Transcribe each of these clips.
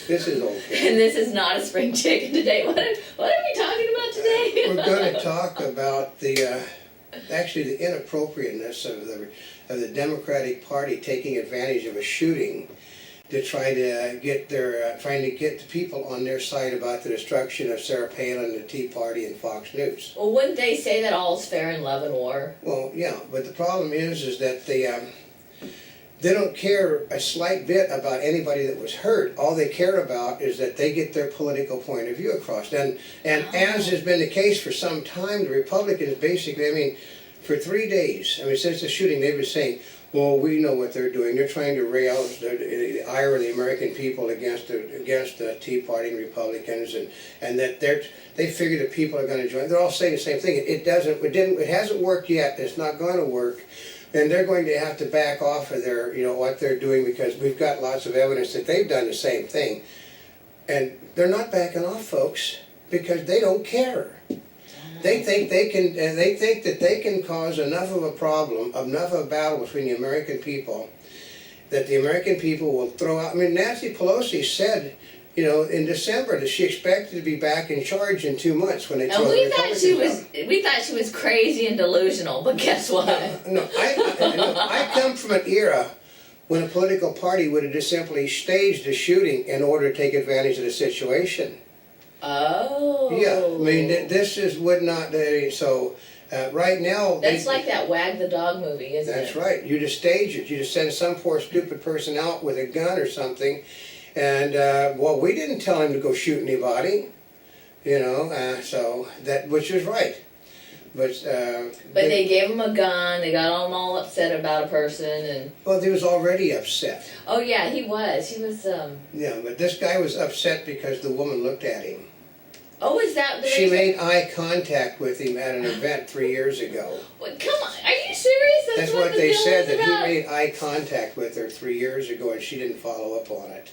This is okay. And this is not a spring chicken today. What are we talking about today? We're going to talk about actually the inappropriateness of the Democratic Party taking advantage of a shooting to try to get trying to get the people on their side about the destruction of Sarah Palin, the Tea Party, and Fox News. Well, wouldn't they say that all's fair in love and war? Well, yeah, but the problem is that they don't care a slight bit about anybody that was hurt. All they care about is that they get their political point of view across. And as has been the case for some time, the Republicans basically, I mean, for 3 days, I mean, since the shooting, they've been saying, well, we know what they're doing. They're trying to rouse the ire of the American people against the Tea Party and Republicans, and that they figure that people are going to join. They're all saying the same thing. It hasn't worked yet. It's not going to work. And they're going to have to back off of their, what they're doing, because we've got lots of evidence that they've done the same thing. And they're not backing off, folks, because they don't care. They think that they can cause enough of a problem, enough of a battle between the American people, that the American people will throw out. I mean, Nancy Pelosi said, in December, that she expected to be back in charge in 2 months when they told her. We thought she was crazy and delusional, but guess what? No, I come from an era when a political party would have just simply staged a shooting in order to take advantage of the situation. Oh. Yeah, I mean, would not, so right now. That's like that Wag the Dog movie, isn't it? That's right. You just stage it. You just send some poor stupid person out with a gun or something. And, well, we didn't tell him to go shoot anybody, so which is right. But they gave him a gun, they got him all upset about a person, and... Well, he was already upset. Oh, yeah, he was, Yeah, but this guy was upset because the woman looked at him. Oh, is that the She made eye contact with him at an event 3 years ago. Well, come on, are you serious? That's what they said, that he made eye contact with her 3 years ago, and she didn't follow up on it.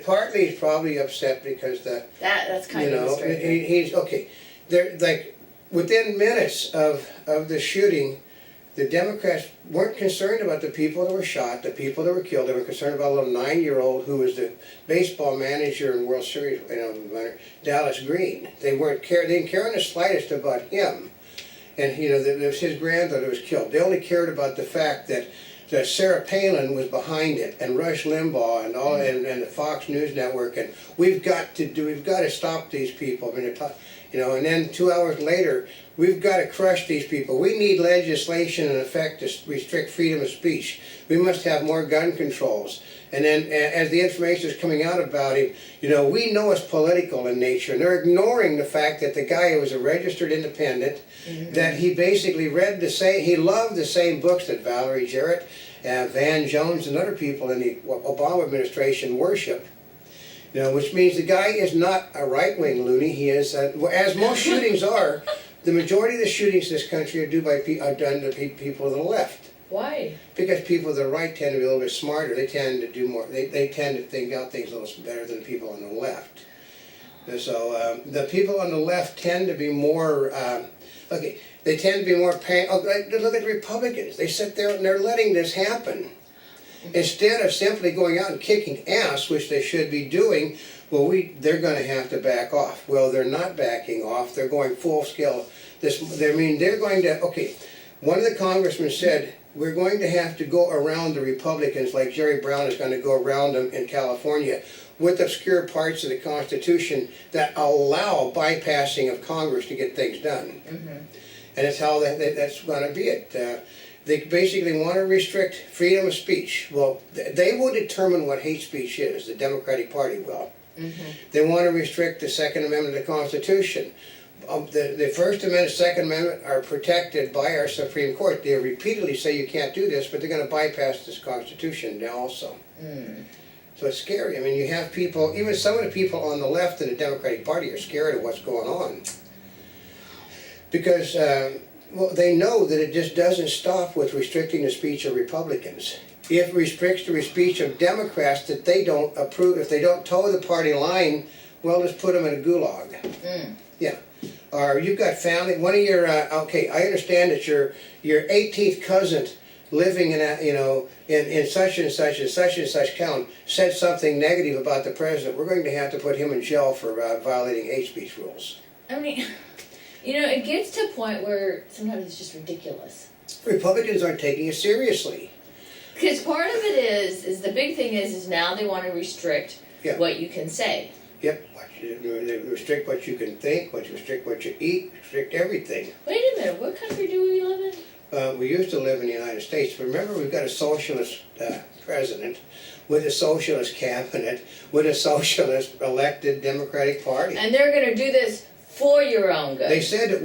Partly he's probably upset because that's kind of strange. He's okay. They're like within minutes of the shooting, the Democrats weren't concerned about the people that were shot, the people that were killed. They were concerned about a little 9-year-old who was the baseball manager in World Series, Dallas Green. They didn't care in the slightest about him, and it was his granddaughter was killed. They only cared about the fact that Sarah Palin was behind it, and Rush Limbaugh, and all, and the Fox News Network, and we've got to stop these people. I mean, and then 2 hours later, we've got to crush these people. We need legislation in effect to restrict freedom of speech. We must have more gun controls. And then, as the information is coming out about him, we know it's political in nature, and they're ignoring the fact that the guy was a registered independent, that he basically he loved the same books that Valerie Jarrett, Van Jones, and other people in the Obama administration worship. Which means the guy is not a right-wing loony. He is, as most shootings are, the majority of the shootings in this country are done to people to the left. Why? Because people to the right tend to be a little bit smarter. They tend to do more. They tend to think out things a little better than people on the left. And so the people on the left tend to be more. They tend to be more. Look at the Republicans. They sit there and they're letting this happen. Instead of simply going out and kicking ass, which they should be doing, they're going to have to back off. Well, they're not backing off. They're going full scale. They're going to. Okay, one of the congressmen said, we're going to have to go around the Republicans like Jerry Brown is going to go around them in California with obscure parts of the Constitution that allow bypassing of Congress to get things done. And that's how that's going to be it. They basically want to restrict freedom of speech. Well, they will determine what hate speech is, the Democratic Party will. They want to restrict the Second Amendment of the Constitution. The First Amendment, Second Amendment are protected by our Supreme Court. They repeatedly say you can't do this, but they're going to bypass this Constitution now also. So it's scary. I mean, you have people, even some of the people on the left in the Democratic Party are scared of what's going on. Because, they know that it just doesn't stop with restricting the speech of Republicans. It restricts the speech of Democrats that they don't approve. If they don't toe the party line, well, just put them in a gulag. Yeah. Or you've got family, one of your, I understand that your 18th cousin living in a, in such and such and such and such town said something negative about the president, we're going to have to put him in jail for violating hate speech rules. I mean, it gets to a point where sometimes it's just ridiculous. Republicans aren't taking it seriously. Because part of it is the big thing is now they want to restrict what you can say. Yep, they restrict what you can think, restrict what you eat, restrict everything. Wait a minute, what country do we live in? We used to live in the United States. Remember, we've got a socialist president with a socialist cabinet, with a socialist elected Democratic Party. And they're going to do this for your own good. They said that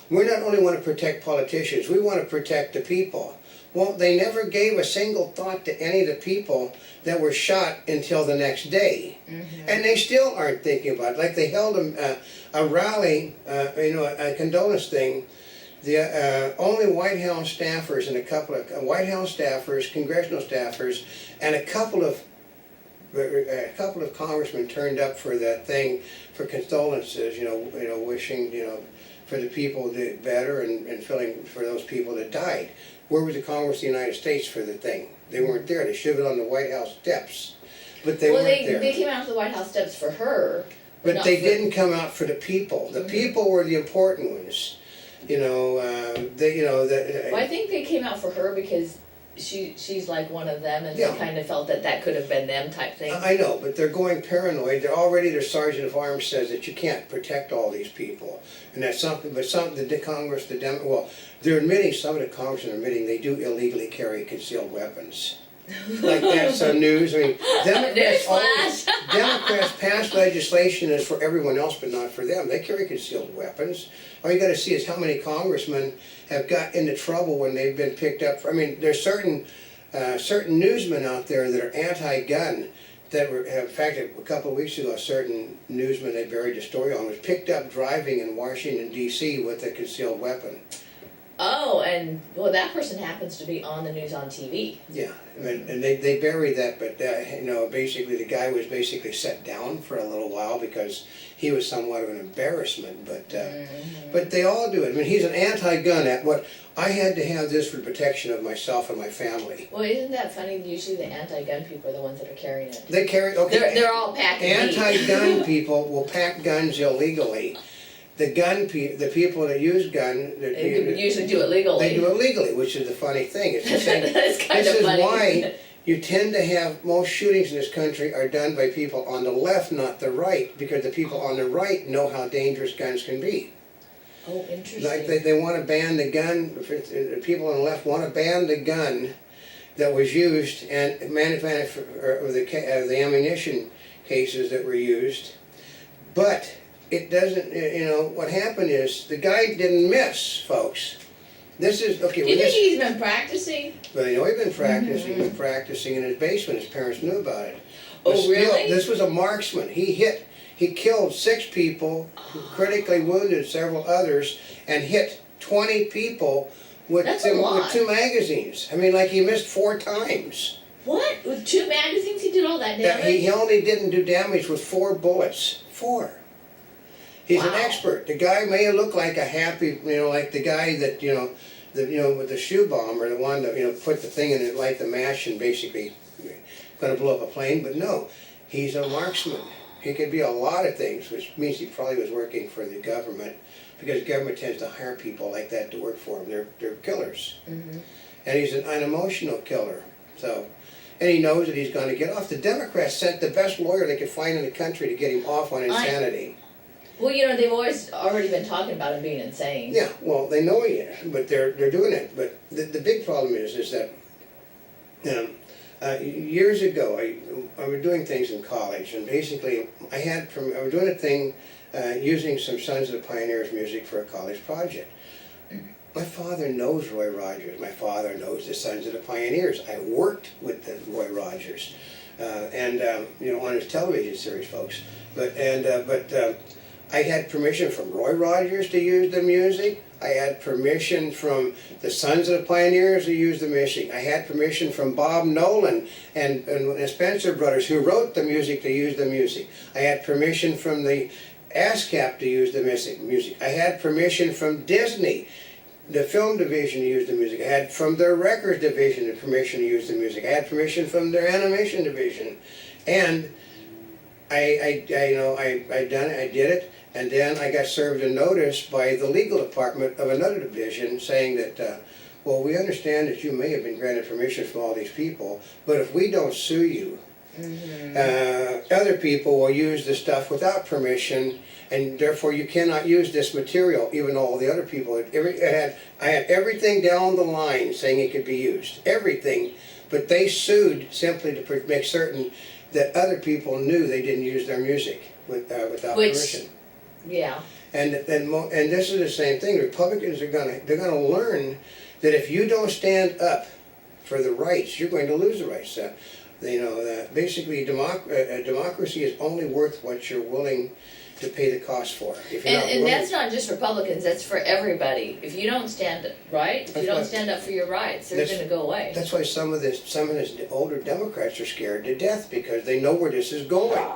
we not only want to protect politicians, we want to protect the people. Well, they never gave a single thought to any of the people that were shot until the next day. Mm-hmm. And they still aren't thinking about it. Like they held a rally, a condolence thing. The only White House staffers and a couple of White House staffers, congressional staffers, and a couple of congressmen turned up for that thing for condolences. Wishing for the people that better and feeling for those people that died. Where was the Congress of the United States for the thing? They weren't there. They should have been on the White House steps, but they weren't there. They came out to the White House steps for her. But they didn't come out for the people. The people were the important ones. Well, I think they came out for her because she's like one of them, and they kind of felt that could have been them type thing. I know, but they're going paranoid. Their sergeant of arms says that you can't protect all these people, and that's something. But the Congress, they're admitting, some of the congressmen are admitting they do illegally carry concealed weapons. Like that's news. I mean, Democrats pass legislation that's for everyone else but not for them. They carry concealed weapons. All you got to see is how many congressmen have got into trouble when they've been picked up. There's certain newsmen out there that are anti-gun that were, in fact, a couple of weeks ago, a certain newsman they buried a story on was picked up driving in Washington, D.C. with a concealed weapon. Oh, and that person happens to be on the news on TV. Yeah, and they buried that, but basically the guy was basically set down for a little while because he was somewhat of an embarrassment. But they all do it. He's an anti-gun. I had to have this for protection of myself and my family. Well, isn't that funny? Usually the anti-gun people are the ones that are carrying it. They carry. Okay. They're all packing. Anti-gun people will pack guns illegally. The people that use guns, they usually do it legally. They do it legally, which is the funny thing. It's the same. That's kind of funny. This is why you tend to have most shootings in this country are done by people on the left, not the right, because the people on the right know how dangerous guns can be. Oh, interesting. Like they want to ban the gun. People on the left want to ban the gun that was used and manufactured, or the ammunition cases that were used, but. It doesn't, what happened is, the guy didn't miss, folks. This is, okay. Do you think he's been practicing? Well, he's been practicing. He's been practicing in his basement. His parents knew about it. But really? This was a marksman. He killed 6 people, critically wounded several others, and hit 20 people with 2 magazines. He missed 4 times. What? With 2 magazines he did all that damage? He only didn't do damage with 4 bullets. 4. He's an expert. The guy may look like a happy, like the guy that, with the shoe bomb, or the one that, put the thing in it, light the match, and basically going to blow up a plane. But no, he's a marksman. He could be a lot of things, which means he probably was working for the government, because the government tends to hire people like that to work for them. They're killers. Mm-hmm. And he's an unemotional killer. And he knows that he's going to get off. The Democrats sent the best lawyer they could find in the country to get him off on insanity. Well, they've already been talking about him being insane. Yeah, well, they know he is, but they're doing it. But the big problem is that years ago, I was doing things in college, and basically I was doing a thing using some Sons of the Pioneers music for a college project. My father knows Roy Rogers. My father knows the Sons of the Pioneers. I worked with Roy Rogers, on his television series, folks. But I had permission from Roy Rogers to use the music. I had permission from the Sons of the Pioneers to use the music. I had permission from Bob Nolan and the Spencer Brothers, who wrote the music, to use the music. I had permission from the ASCAP to use the music. I had permission from Disney. the film division to use the music. I had from their records division the permission to use the music. I had permission from their animation division, and I did it, and then I got served a notice by the legal department of another division saying that, well, we understand that you may have been granted permission from all these people, but if we don't sue you, other people will use the stuff without permission, and therefore you cannot use this material, even though all the other people, I had everything down the line saying it could be used, everything, but they sued simply to make certain that other people knew they didn't use their music without permission. Yeah. And this is the same thing. Republicans they're gonna learn that if you don't stand up for the rights, you're going to lose the rights. Basically, democracy is only worth what you're willing to pay the cost for. And that's not just Republicans, that's for everybody. If you don't stand up for your rights, they're going to go away. That's why some of the older Democrats are scared to death because they know where this is going.